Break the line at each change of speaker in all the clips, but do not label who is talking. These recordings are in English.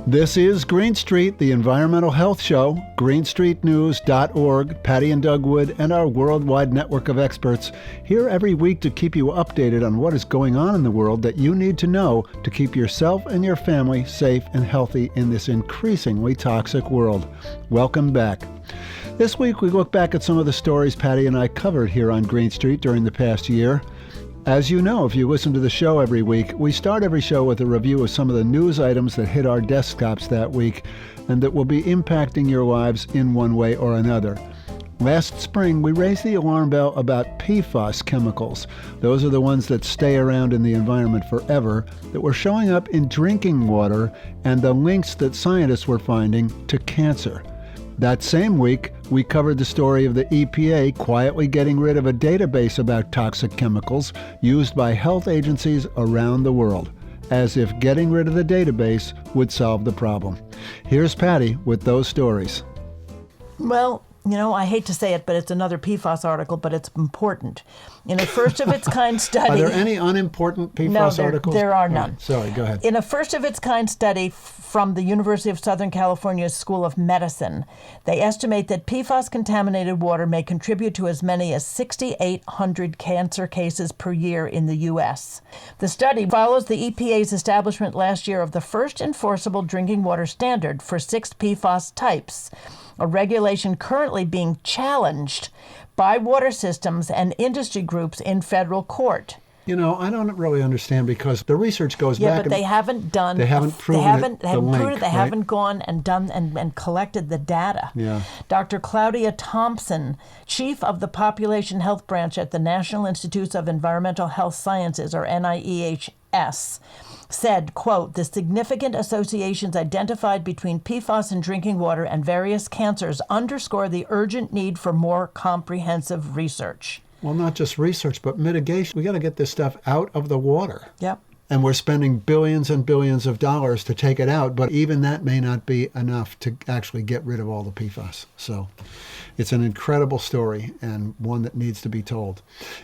This is Green Street, the environmental health show. greenstreetnews.org, Patti and Doug Wood, and our worldwide network of experts here every week to keep you updated on what is going on in the world that you need to know to keep yourself and your family safe and healthy in this increasingly toxic world. Welcome back. This week we look back at some of the stories Patti and I covered here on Green Street during the past year. As you know, if you listen to the show every week, we start every show with a review of some of the news items that hit our desktops that week and that will be impacting your lives in one way or another. Last spring, we raised the alarm bell about PFAS chemicals. Those are the ones that stay around in the environment forever, that were showing up in drinking water, and the links that scientists were finding to cancer. That same week, we covered the story of the EPA quietly getting rid of a database about toxic chemicals used by health agencies around the world, as if getting rid of the database would solve the problem. Here's Patti with those stories.
Well, you know, I hate to say it, but it's another PFAS article, but it's important. In a first-of-its-kind study...
Are there any unimportant PFAS articles?
No, there are none.
Right, sorry, go ahead.
In a first-of-its-kind study from the University of Southern California's School of Medicine, they estimate that PFAS-contaminated water may contribute to as many as 6,800 cancer cases per year in the U.S. The study follows the EPA's establishment last year of the first enforceable drinking water standard for 6 PFAS types, a regulation currently being challenged by water systems and industry groups in federal court.
You know, I don't really understand because the research goes back.
Yeah, but they haven't proven it. They haven't gone and done and collected the data.
Yeah.
Dr. Claudia Thompson, chief of the Population Health Branch at the National Institutes of Environmental Health Sciences, or NIEHS, said, quote, "The significant associations identified between PFAS in drinking water and various cancers underscore the urgent need for more comprehensive research."
Well, not just research, but mitigation. We got to get this stuff out of the water.
Yep.
And we're spending billions and billions of dollars to take it out, but even that may not be enough to actually get rid of all the PFAS. So it's an incredible story and one that needs to be told.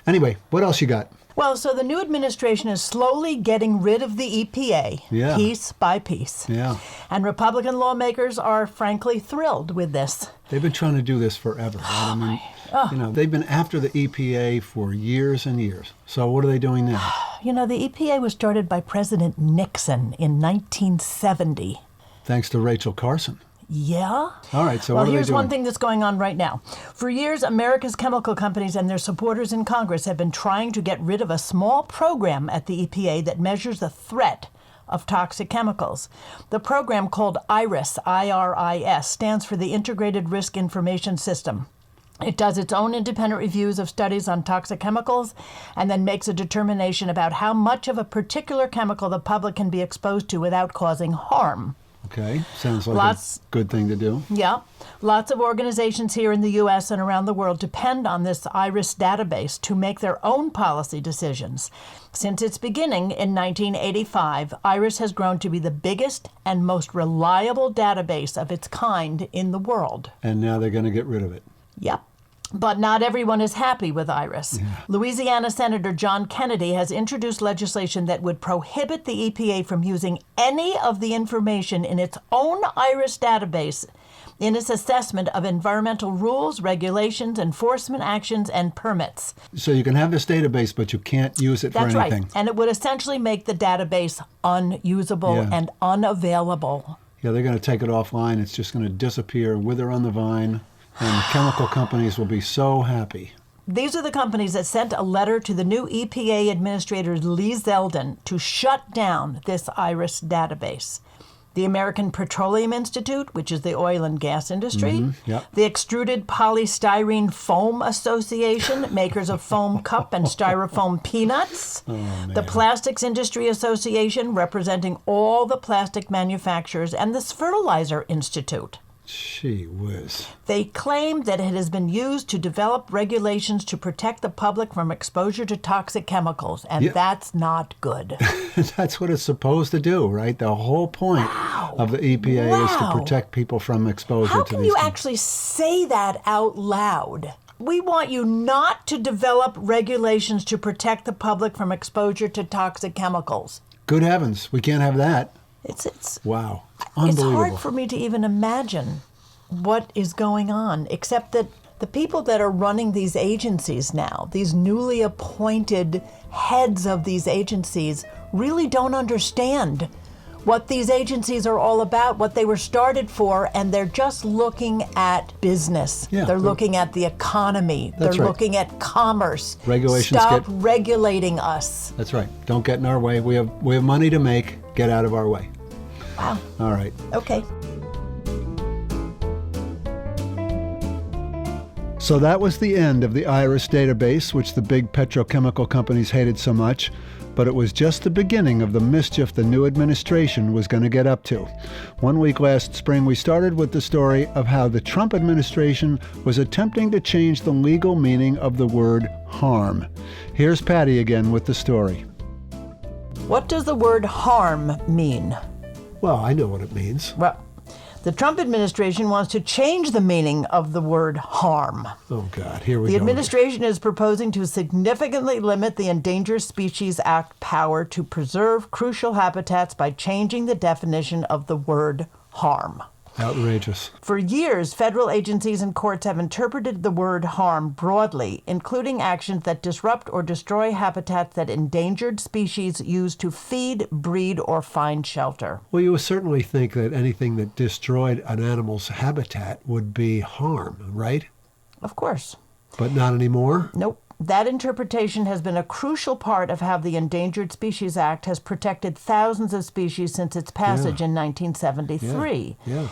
Anyway, what else you got?
Well, so the new administration is slowly getting rid of the EPA, piece by piece.
Yeah.
And Republican lawmakers are frankly thrilled with this.
They've been trying to do this forever. Right? You know, they've been after the EPA for years and years. So what are they doing now?
You know, the EPA was started by President Nixon in 1970.
Thanks to Rachel Carson.
Yeah?
All right, so what are they doing?
Well, here's one thing that's going on right now. For years, America's chemical companies and their supporters in Congress have been trying to get rid of a small program at the EPA that measures the threat of toxic chemicals. The program, called IRIS, I-R-I-S, stands for the Integrated Risk Information System. It does its own independent reviews of studies on toxic chemicals and then makes a determination about how much of a particular chemical the public can be exposed to without causing harm.
Okay, sounds like a good thing to do.
Yeah. Lots of organizations here in the U.S. and around the world depend on this IRIS database to make their own policy decisions. Since its beginning in 1985, IRIS has grown to be the biggest and most reliable database of its kind in the world.
And now they're going to get rid of it.
Yep. But not everyone is happy with IRIS. Yeah. Louisiana Senator John Kennedy has introduced legislation that would prohibit the EPA from using any of the information in its own IRIS database in its assessment of environmental rules, regulations, enforcement actions, and permits.
So you can have this database, but you can't use it for anything.
That's right. And it would essentially make the database unusable and unavailable.
Yeah, they're going to take it offline. It's just going to disappear, wither on the vine. And chemical companies will be so happy.
These are the companies that sent a letter to the new EPA Administrator Lee Zeldin to shut down this IRIS database. The American Petroleum Institute, which is the oil and gas industry, the Extruded Polystyrene Foam Association, makers of foam cup and styrofoam peanuts, the Plastics Industry Association, representing all the plastic manufacturers, and the Fertilizer Institute.
Gee whiz.
They claim that it has been used to develop regulations to protect the public from exposure to toxic chemicals, and that's not good.
That's what it's supposed to do, right? The whole point of the EPA is to protect people from exposure to these things.
How can you actually say that out loud? We want you not to develop regulations to protect the public from exposure to toxic chemicals.
Good heavens, we can't have that.
It's
Wow.
It's
Unbelievable.
hard for me to even imagine what is going on, except that the people that are running these agencies now, these newly appointed heads of these agencies, really don't understand what these agencies are all about, what they were started for, and they're just looking at business.
Yeah,
they're looking at the economy.
That's
they're
right.
looking at commerce.
Regulations
Stop regulating us.
That's right. Don't get in our way. We have money to make. Get out of our way.
Wow.
All right.
Okay.
So that was the end of the IRIS database, which the big petrochemical companies hated so much. But it was just the beginning of the mischief the new administration was going to get up to. 1 week last spring, we started with the story of how the Trump administration was attempting to change the legal meaning of the word harm. Here's Patti again with the story.
What does the word harm mean?
Well, I know what it means.
Well, the Trump administration wants to change the meaning of the word harm.
Oh, God, here we
The
go.
administration is proposing to significantly limit the Endangered Species Act power to preserve crucial habitats by changing the definition of the word harm.
Outrageous.
For years, federal agencies and courts have interpreted the word harm broadly, including actions that disrupt or destroy habitats that endangered species use to feed, breed, or find shelter.
Well, you would certainly think that anything that destroyed an animal's habitat would be harm, right?
Of course.
But not anymore?
Nope. That interpretation has been a crucial part of how the Endangered Species Act has protected thousands of species since its passage in 1973.
Yeah.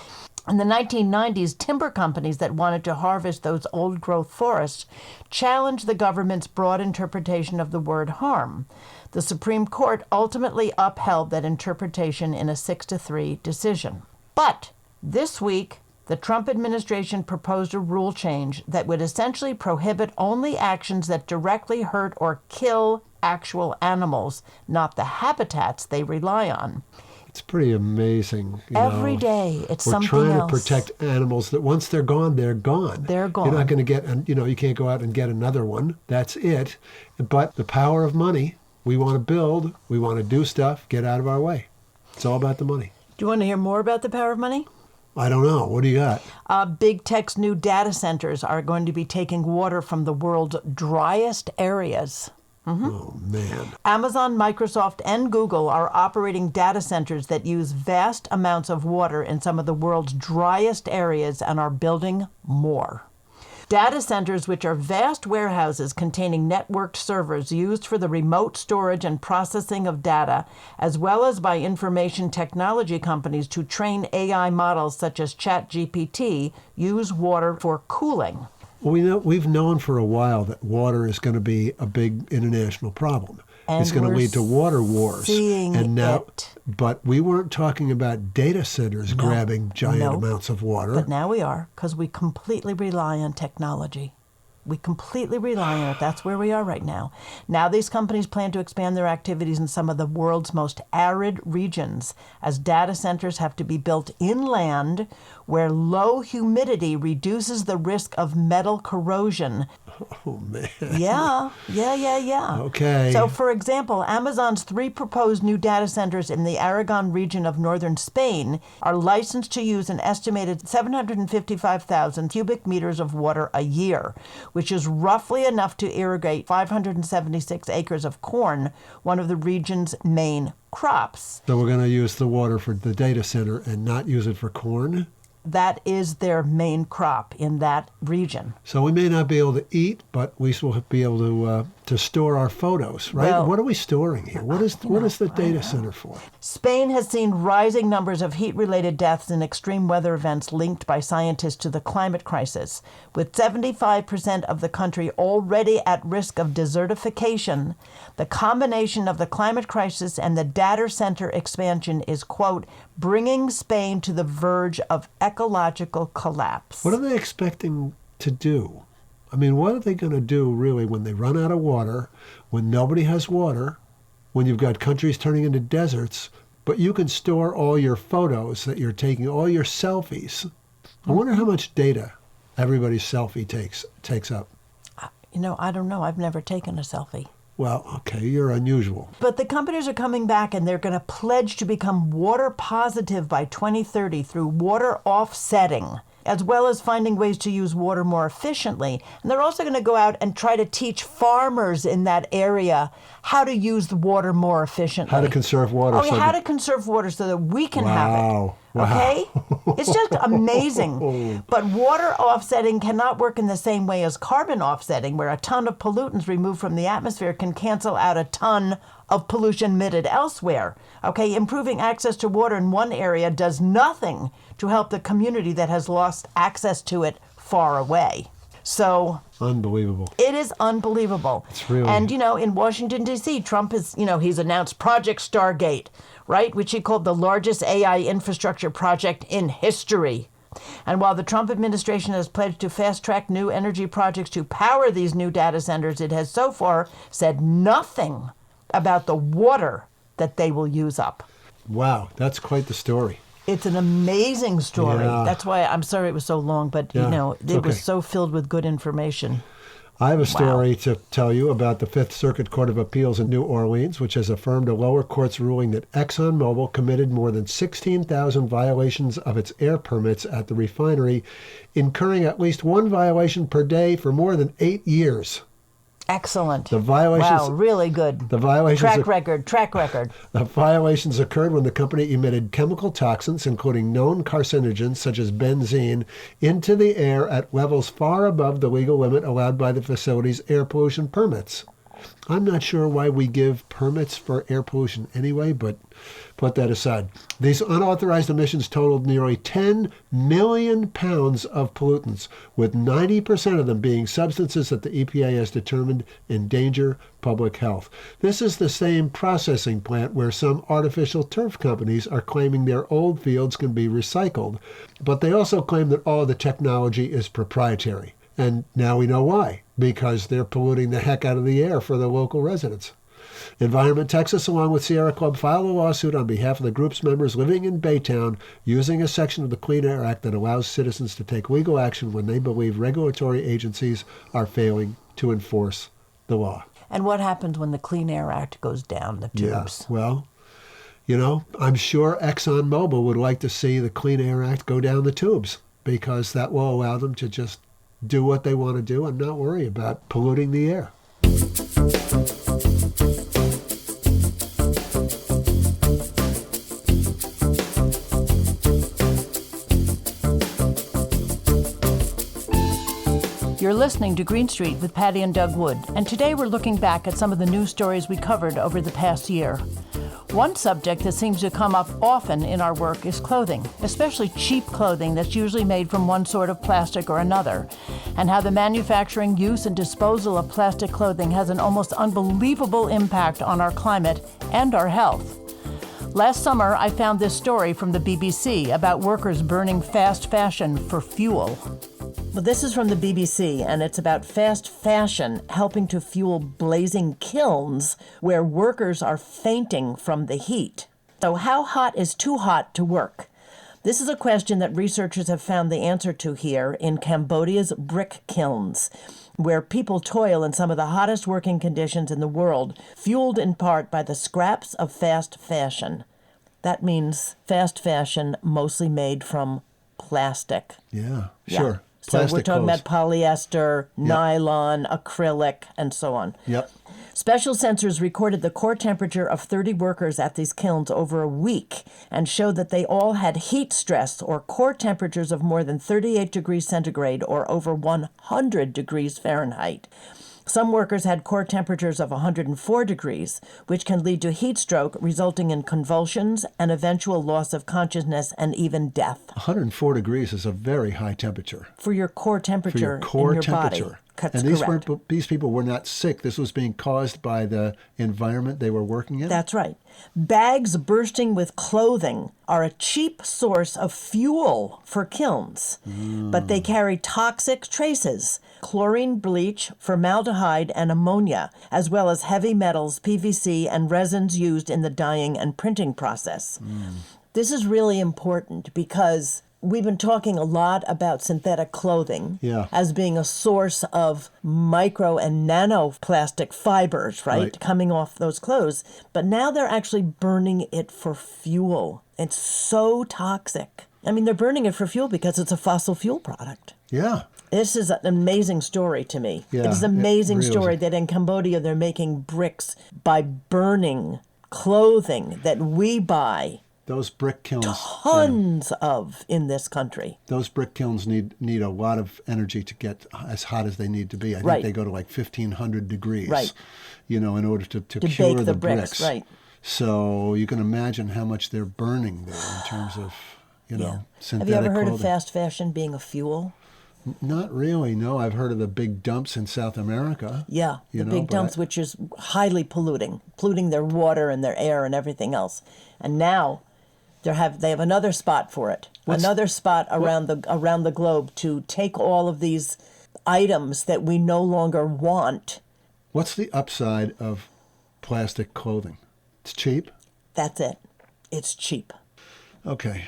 In the 1990s, timber companies that wanted to harvest those old-growth forests challenged the government's broad interpretation of the word harm. The Supreme Court ultimately upheld that interpretation in a 6-3 decision. But this week, the Trump administration proposed a rule change that would essentially prohibit only actions that directly hurt or kill actual animals, not the habitats they rely on.
It's pretty amazing.
Every day, it's something else.
We're trying to protect animals that once they're gone, they're gone.
They're gone.
You're not going to get, you can't go out and get another one. That's it. But the power of money, we want to build, we want to do stuff, get out of our way. It's all about the money.
Do you want to hear more about the power of money?
I don't know. What do you got?
Big Tech's new data centers are going to be taking water from the world's driest areas.
Oh, man.
Amazon, Microsoft, and Google are operating data centers that use vast amounts of water in some of the world's driest areas and are building more. Data centers, which are vast warehouses containing networked servers used for the remote storage and processing of data, as well as by information technology companies to train AI models such as ChatGPT, use water for cooling.
Well, we've known for a while that water is going to be a big international problem.
And
it's going to
we're
lead to water wars.
seeing it.
But we weren't talking about data centers grabbing giant amounts of water.
But now we are, because we completely rely on technology. We completely rely on it. That's where we are right now. Now these companies plan to expand their activities in some of the world's most arid regions, as data centers have to be built inland where low humidity reduces the risk of metal corrosion.
Oh, man.
Yeah.
Okay.
So, for example, Amazon's 3 proposed new data centers in the Aragon region of northern Spain are licensed to use an estimated 755,000 cubic meters of water a year, which is roughly enough to irrigate 576 acres of corn, one of the region's main crops.
So we're going to use the water for the data center and not use it for corn?
That is their main crop in that region.
So we may not be able to eat, but we will be able to store our photos, right?
Well,
what are we storing here? What is the data center for?
Spain has seen rising numbers of heat-related deaths in extreme weather events linked by scientists to the climate crisis. With 75% of the country already at risk of desertification, the combination of the climate crisis and the data center expansion is, quote, bringing Spain to the verge of ecological collapse.
What are they expecting to do? I mean, what are they going to do really when they run out of water, when nobody has water, when you've got countries turning into deserts, but you can store all your photos that you're taking, all your selfies? I wonder how much data everybody's selfie takes up.
I don't know. I've never taken a selfie.
Well, okay, you're unusual.
But the companies are coming back and they're going to pledge to become water positive by 2030 through water offsetting, as well as finding ways to use water more efficiently. And they're also going to go out and try to teach farmers in that area how to use the water more efficiently.
How to conserve water.
Oh, yeah, how to conserve water so that we can have it.
Wow.
Okay? It's just amazing. But water offsetting cannot work in the same way as carbon offsetting, where a ton of pollutants removed from the atmosphere can cancel out a ton of pollution emitted elsewhere. Okay, improving access to water in one area does nothing to help the community that has lost access to it far away. So
unbelievable.
It is unbelievable.
It's really...
And, in Washington, D.C., Trump has, he's announced Project Stargate, right, which he called the largest AI infrastructure project in history. And while the Trump administration has pledged to fast-track new energy projects to power these new data centers, it has so far said nothing about the water that they will use up.
Wow, that's quite the story.
It's an amazing story.
Yeah.
That's why I'm sorry it was so long, but it was so filled with good information.
I have a story to tell you about the Fifth Circuit Court of Appeals in New Orleans, which has affirmed a lower court's ruling that ExxonMobil committed more than 16,000 violations of its air permits at the refinery, incurring at least one violation per day for more than 8 years.
Excellent.
The violations,
wow, really good.
The violations
track record.
The violations occurred when the company emitted chemical toxins, including known carcinogens such as benzene, into the air at levels far above the legal limit allowed by the facility's air pollution permits. I'm not sure why we give permits for air pollution anyway, but put that aside. These unauthorized emissions totaled nearly 10 million pounds of pollutants, with 90% of them being substances that the EPA has determined endanger public health. This is the same processing plant where some artificial turf companies are claiming their old fields can be recycled, but they also claim that all of the technology is proprietary. And now we know why, because they're polluting the heck out of the air for the local residents. Environment Texas, along with Sierra Club, filed a lawsuit on behalf of the group's members living in Baytown using a section of the Clean Air Act that allows citizens to take legal action when they believe regulatory agencies are failing to enforce the law.
And what happens when the Clean Air Act goes down the tubes?
Yeah, well, I'm sure ExxonMobil would like to see the Clean Air Act go down the tubes, because that will allow them to just do what they want to do and not worry about polluting the air.
You're listening to Green Street with Patti and Doug Wood, and today we're looking back at some of the news stories we covered over the past year. One subject that seems to come up often in our work is clothing, especially cheap clothing that's usually made from one sort of plastic or another, and how the manufacturing, use, and disposal of plastic clothing has an almost unbelievable impact on our climate and our health. Last summer, I found this story from the BBC about workers burning fast fashion for fuel. Well, this is from the BBC, and it's about fast fashion helping to fuel blazing kilns where workers are fainting from the heat. So how hot is too hot to work? This is a question that researchers have found the answer to here in Cambodia's brick kilns, where people toil in some of the hottest working conditions in the world, fueled in part by the scraps of fast fashion. That means fast fashion mostly made from plastic.
Yeah, sure.
So we're talking
clothes.
about polyester, nylon, acrylic, and so on.
Yep.
Special sensors recorded the core temperature of 30 workers at these kilns over a week and showed that they all had heat stress or core temperatures of more than 38 degrees centigrade or over 100 degrees Fahrenheit. Some workers had core temperatures of 104 degrees, which can lead to heat stroke, resulting in convulsions and eventual loss of consciousness and even death.
104 degrees is a very high temperature.
For your core temperature
in your
body. That's correct.
These people were not sick. This was being caused by the environment they were working in?
That's right. Bags bursting with clothing are a cheap source of fuel for kilns, but they carry toxic traces, chlorine, bleach, formaldehyde, and ammonia, as well as heavy metals, PVC, and resins used in the dyeing and printing process. This is really important because we've been talking a lot about synthetic clothing
Yeah.
as being a source of micro and nanoplastic fibers, right? Coming off those clothes. But now they're actually burning it for fuel. It's so toxic. I mean, they're burning it for fuel because it's a fossil fuel product.
Yeah.
This is an amazing story to me.
Yeah,
it is an amazing
really
story
is.
that in Cambodia they're making bricks by burning clothing that we buy
Those brick kilns.
tons of in this country.
Those brick kilns need a lot of energy to get as hot as they need to be. I think
Right.
they go to like 1,500 degrees,
Right.
In order to
To
cure
bake
the
the bricks, right.
So you can imagine how much they're burning there in terms of,
Yeah.
synthetic
Have you ever heard
clothing.
of fast fashion being a fuel?
Not really, no. I've heard of the big dumps in South America.
Yeah, the big
but
dumps, which is highly polluting their water and their air and everything else. And now they have another spot for it, another spot around the globe to take all of these items that we no longer want.
What's the upside of plastic clothing? It's cheap?
That's it. It's cheap.
Okay.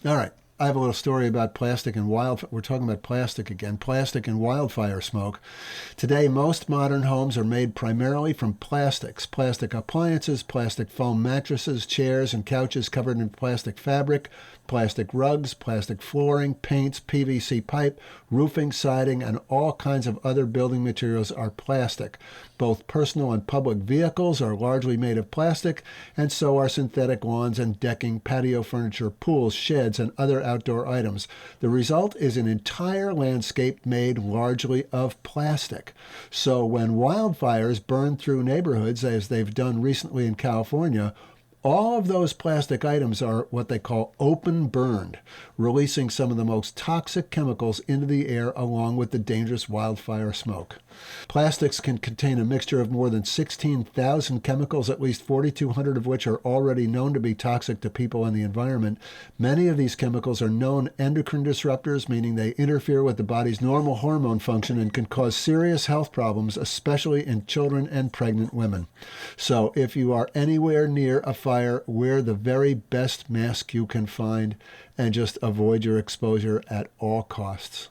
All right. I have a little story about plastic and wildfire. We're talking about plastic again. Plastic and wildfire smoke. Today, most modern homes are made primarily from plastics. Plastic appliances, plastic foam mattresses, chairs and couches covered in plastic fabric, plastic rugs, plastic flooring, paints, PVC pipe, roofing, siding, and all kinds of other building materials are plastic. Both personal and public vehicles are largely made of plastic, and so are synthetic lawns and decking, patio furniture, pools, sheds, and other outdoor items. The result is an entire landscape made largely of plastic. So when wildfires burn through neighborhoods, as they've done recently in California, all of those plastic items are what they call open burned, releasing some of the most toxic chemicals into the air along with the dangerous wildfire smoke. Plastics can contain a mixture of more than 16,000 chemicals, at least 4,200 of which are already known to be toxic to people and the environment. Many of these chemicals are known endocrine disruptors, meaning they interfere with the body's normal hormone function and can cause serious health problems, especially in children and pregnant women. So if you are anywhere near a fire, wear the very best mask you can find and just avoid your exposure at all costs.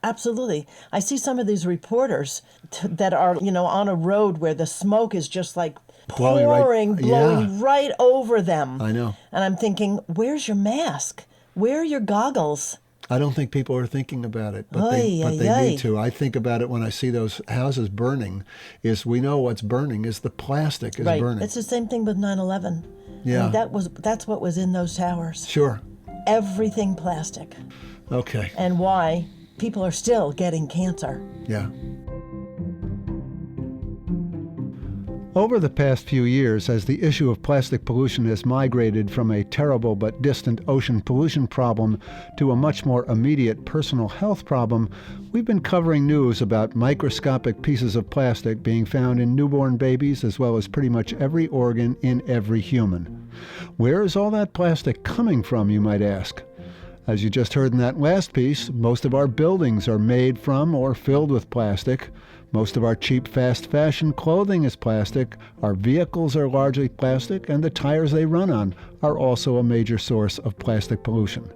Absolutely. I see some of these reporters that are, on a road where the smoke is just like blowing right over them.
I know.
And I'm thinking, where's your mask? Where are your goggles?
I don't think people are thinking about it, but they need to. I think about it when I see those houses burning, is we know what's burning is the plastic is burning.
It's the same thing with 9/11.
Yeah.
I mean, that's what was in those towers.
Sure.
Everything plastic.
Okay.
And why people are still getting cancer.
Yeah. Over the past few years, as the issue of plastic pollution has migrated from a terrible but distant ocean pollution problem to a much more immediate personal health problem, we've been covering news about microscopic pieces of plastic being found in newborn babies as well as pretty much every organ in every human. Where is all that plastic coming from, you might ask? As you just heard in that last piece, most of our buildings are made from or filled with plastic. Most of our cheap fast fashion clothing is plastic, our vehicles are largely plastic, and the tires they run on are also a major source of plastic pollution.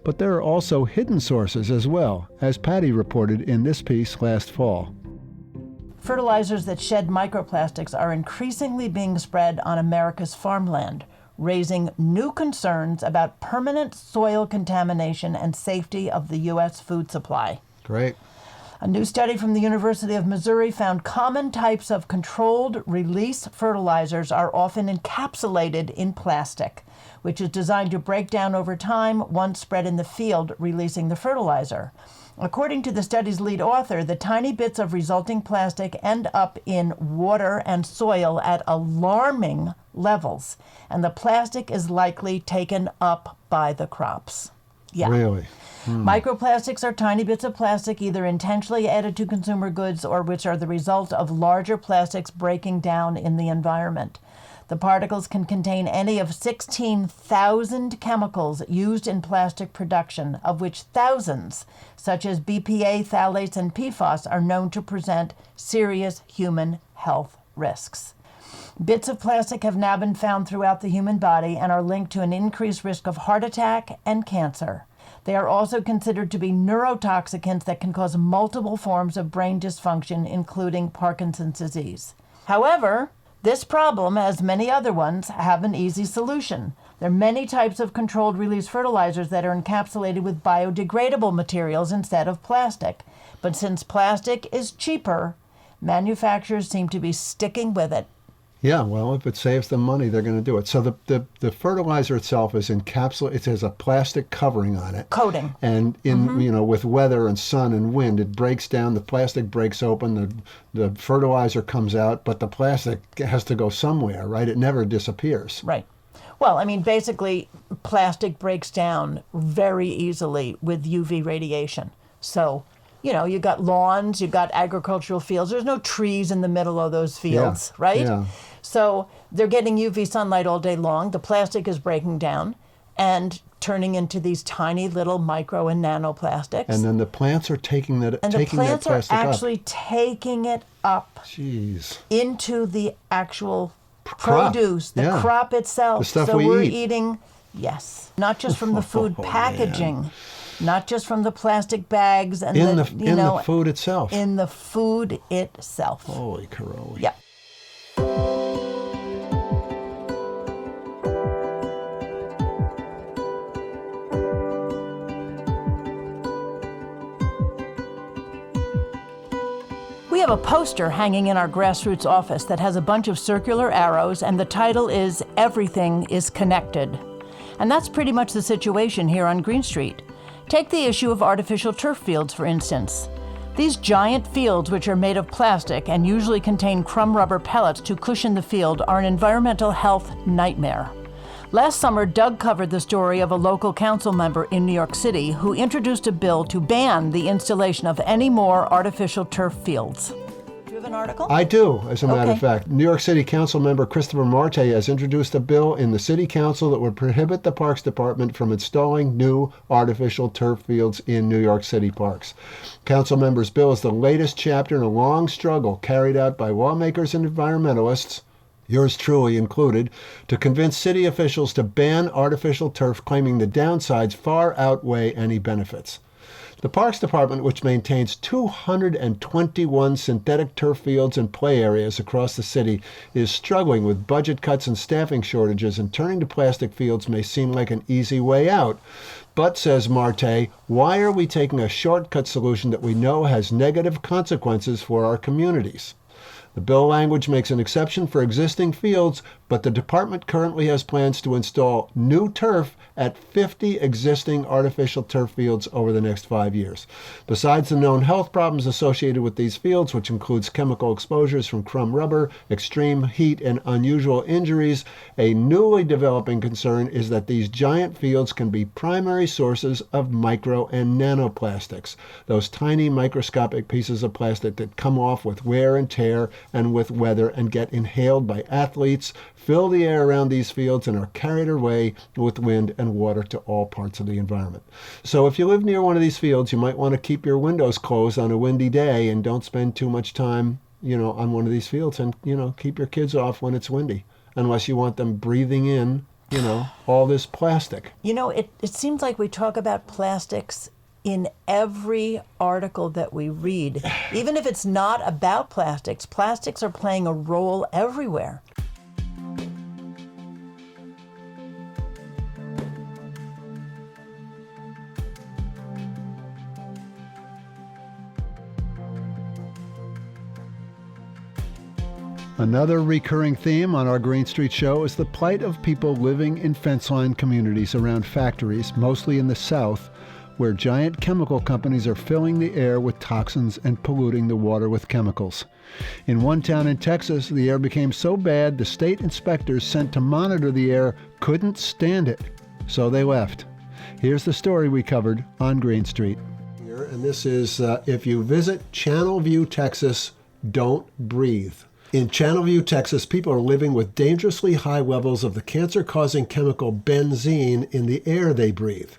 But there are also hidden sources as well, as Patti reported in this piece last fall.
Fertilizers that shed microplastics are increasingly being spread on America's farmland, raising new concerns about permanent soil contamination and safety of the U.S. food supply.
Great.
A new study from the University of Missouri found common types of controlled release fertilizers are often encapsulated in plastic, which is designed to break down over time once spread in the field, releasing the fertilizer. According to the study's lead author, the tiny bits of resulting plastic end up in water and soil at alarming levels, and the plastic is likely taken up by the crops. Yeah.
Really?
Microplastics are tiny bits of plastic either intentionally added to consumer goods or which are the result of larger plastics breaking down in the environment. The particles can contain any of 16,000 chemicals used in plastic production, of which thousands, such as BPA, phthalates, and PFAS, are known to present serious human health risks. Bits of plastic have now been found throughout the human body and are linked to an increased risk of heart attack and cancer. They are also considered to be neurotoxicants that can cause multiple forms of brain dysfunction, including Parkinson's disease. However, this problem, as many other ones, have an easy solution. There are many types of controlled release fertilizers that are encapsulated with biodegradable materials instead of plastic. But since plastic is cheaper, manufacturers seem to be sticking with it.
Yeah, well, if it saves them money, they're going to do it. So the fertilizer itself is encapsulated. It has a plastic covering on it.
Coating.
And with weather and sun and wind, it breaks down. The plastic breaks open. The fertilizer comes out, but the plastic has to go somewhere, right? It never disappears.
Right. Well, I mean, basically, plastic breaks down very easily with UV radiation. So, you got lawns, you got agricultural fields. There's no trees in the middle of those fields, right?
Yeah.
So they're getting UV sunlight all day long. The plastic is breaking down and turning into these tiny little micro and nanoplastics.
And then the plants are taking that
and
taking
the
that
plants are
plastic
actually taking it up
Jeez.
into the actual
Crop.
produce, the
Yeah.
crop itself.
The stuff
so
we
we're
eat.
eating, yes, not just from the food
Oh,
packaging, not just from the plastic bags and
in the food itself.
in the food itself.
Holy Caroli.
Yeah. We have a poster hanging in our grassroots office that has a bunch of circular arrows, and the title is Everything is Connected. And that's pretty much the situation here on Green Street. Take the issue of artificial turf fields, for instance. These giant fields, which are made of plastic and usually contain crumb rubber pellets to cushion the field, are an environmental health nightmare. Last summer, Doug covered the story of a local council member in New York City who introduced a bill to ban the installation of any more artificial turf fields. Do you have an article?
I do, as a matter of
Okay.
fact. New York City Council member Christopher Marte has introduced a bill in the City Council that would prohibit the Parks Department from installing new artificial turf fields in New York City parks. Council member's bill is the latest chapter in a long struggle carried out by lawmakers and environmentalists, yours truly included, to convince city officials to ban artificial turf, claiming the downsides far outweigh any benefits. The Parks Department, which maintains 221 synthetic turf fields and play areas across the city, is struggling with budget cuts and staffing shortages, and turning to plastic fields may seem like an easy way out. But, says Marte, why are we taking a shortcut solution that we know has negative consequences for our communities? The bill language makes an exception for existing fields, but the department currently has plans to install new turf at 50 existing artificial turf fields over the next 5 years. Besides the known health problems associated with these fields, which includes chemical exposures from crumb rubber, extreme heat, and unusual injuries, a newly developing concern is that these giant fields can be primary sources of micro and nanoplastics, those tiny microscopic pieces of plastic that come off with wear and tear and with weather and get inhaled by athletes, fill the air around these fields, and are carried away with wind and water to all parts of the environment. So if you live near one of these fields, you might want to keep your windows closed on a windy day and don't spend too much time, on one of these fields, and, keep your kids off when it's windy, unless you want them breathing in, all this plastic.
It seems like we talk about plastics in every article that we read. Even if it's not about plastics, plastics are playing a role everywhere.
Another recurring theme on our Green Street show is the plight of people living in fence-line communities around factories, mostly in the South, where giant chemical companies are filling the air with toxins and polluting the water with chemicals. In one town in Texas, the air became so bad the state inspectors sent to monitor the air couldn't stand it, so they left. Here's the story we covered on Green Street. And this is, if you visit Channelview, Texas, don't breathe. In Channelview, Texas, people are living with dangerously high levels of the cancer-causing chemical benzene in the air they breathe.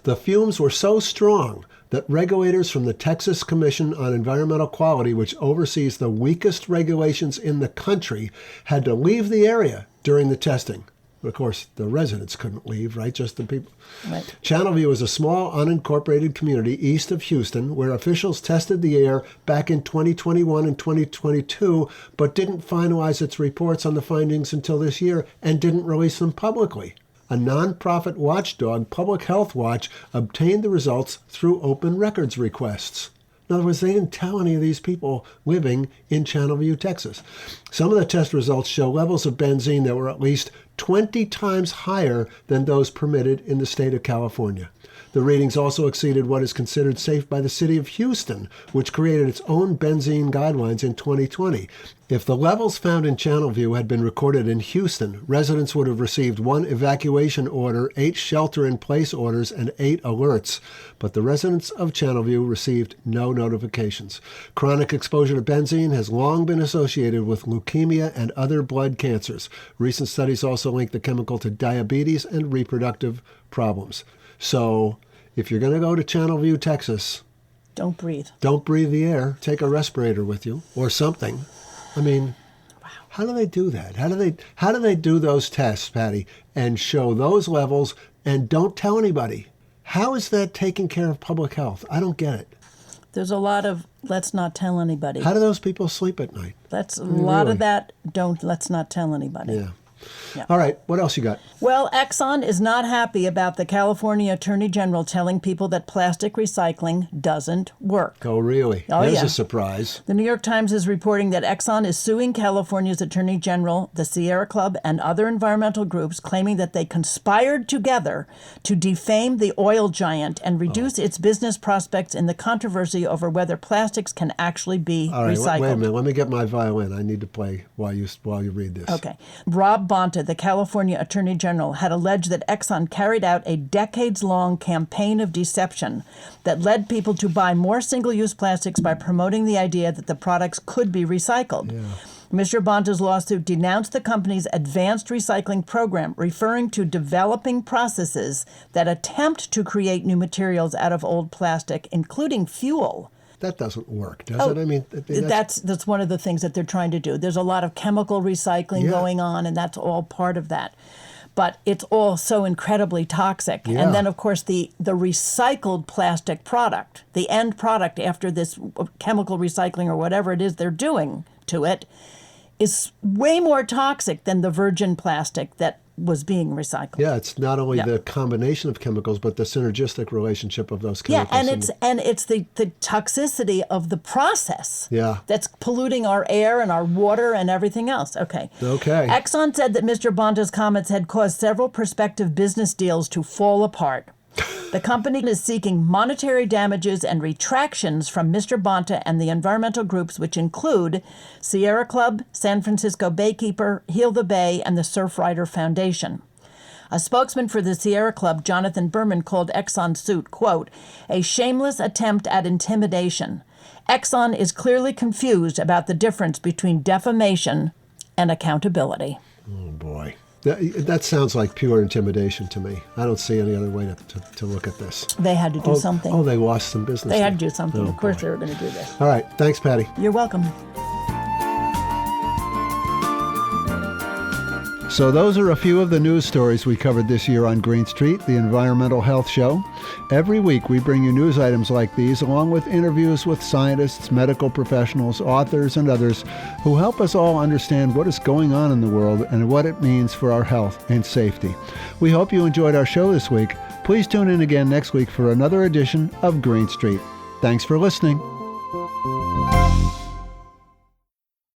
The fumes were so strong that regulators from the Texas Commission on Environmental Quality, which oversees the weakest regulations in the country, had to leave the area during the testing.
Of course, the residents couldn't leave, right? Just the people.
Right.
Channelview is a small, unincorporated community east of Houston where officials tested the air back in 2021 and 2022, but didn't finalize its reports on the findings until this year and didn't release them publicly. A nonprofit watchdog, Public Health Watch, obtained the results through open records requests. In other words, they didn't tell any of these people living in Channelview, Texas. Some of the test results show levels of benzene that were at least 20 times higher than those permitted in the state of California. The readings also exceeded what is considered safe by the city of Houston, which created its own benzene guidelines in 2020. If the levels found in Channelview had been recorded in Houston, residents would have received 1 evacuation order, 8 shelter-in-place orders, and 8 alerts. But the residents of Channelview received no notifications. Chronic exposure to benzene has long been associated with leukemia and other blood cancers. Recent studies also link the chemical to diabetes and reproductive problems. So, if you're going to go to Channelview, Texas,
Don't breathe.
don't breathe the air. Take a respirator with you or something. I mean, how do they do that? How do they do those tests, Patty, and show those levels and don't tell anybody? How is that taking care of public health? I don't get it.
There's a lot of let's not tell anybody.
How do those people sleep at night?
That's a lot of that. Let's not tell anybody.
Yeah.
Yeah.
All right, what else you got?
Well, Exxon is not happy about the California Attorney General telling people that plastic recycling doesn't work.
Oh, really?
Oh,
There's
yeah.
a surprise.
The New York Times is reporting that Exxon is suing California's Attorney General, the Sierra Club, and other environmental groups, claiming that they conspired together to defame the oil giant and reduce its business prospects in the controversy over whether plastics can actually be
All right,
recycled.
wait a minute. Let me get my violin. I need to play while you read this.
Okay. Rob Bonta, the California Attorney General, had alleged that Exxon carried out a decades-long campaign of deception that led people to buy more single-use plastics by promoting the idea that the products could be recycled.
Yeah.
Mr. Bonta's lawsuit denounced the company's advanced recycling program, referring to developing processes that attempt to create new materials out of old plastic, including fuel.
That doesn't work, does it? I mean,
That's one of the things that they're trying to do. There's a lot of chemical recycling going on, and that's all part of that. But it's all so incredibly toxic.
Yeah.
And then, of course, the recycled plastic product, the end product after this chemical recycling or whatever it is they're doing to it, is way more toxic than the virgin plastic that was being recycled.
Yeah, it's not only the combination of chemicals, but the synergistic relationship of those chemicals.
Yeah, and it's the toxicity of the process that's polluting our air and our water and everything else. Okay. Exxon said that Mr. Bonta's comments had caused several prospective business deals to fall apart. The company is seeking monetary damages and retractions from Mr. Bonta and the environmental groups, which include Sierra Club, San Francisco Baykeeper, Heal the Bay, and the Surfrider Foundation. A spokesman for the Sierra Club, Jonathan Berman, called Exxon's suit, quote, a shameless attempt at intimidation. Exxon is clearly confused about the difference between defamation and accountability.
Oh, boy. That sounds like pure intimidation to me. I don't see any other way to look at this.
They had to do something.
Oh, they lost some business.
They had to do something.
Oh,
of course
boy.
they were going to do this.
All right. Thanks, Patty.
You're welcome.
So those are a few of the news stories we covered this year on Green Street, the Environmental Health Show. Every week we bring you news items like these, along with interviews with scientists, medical professionals, authors, and others who help us all understand what is going on in the world and what it means for our health and safety. We hope you enjoyed our show this week. Please tune in again next week for another edition of Green Street. Thanks for listening.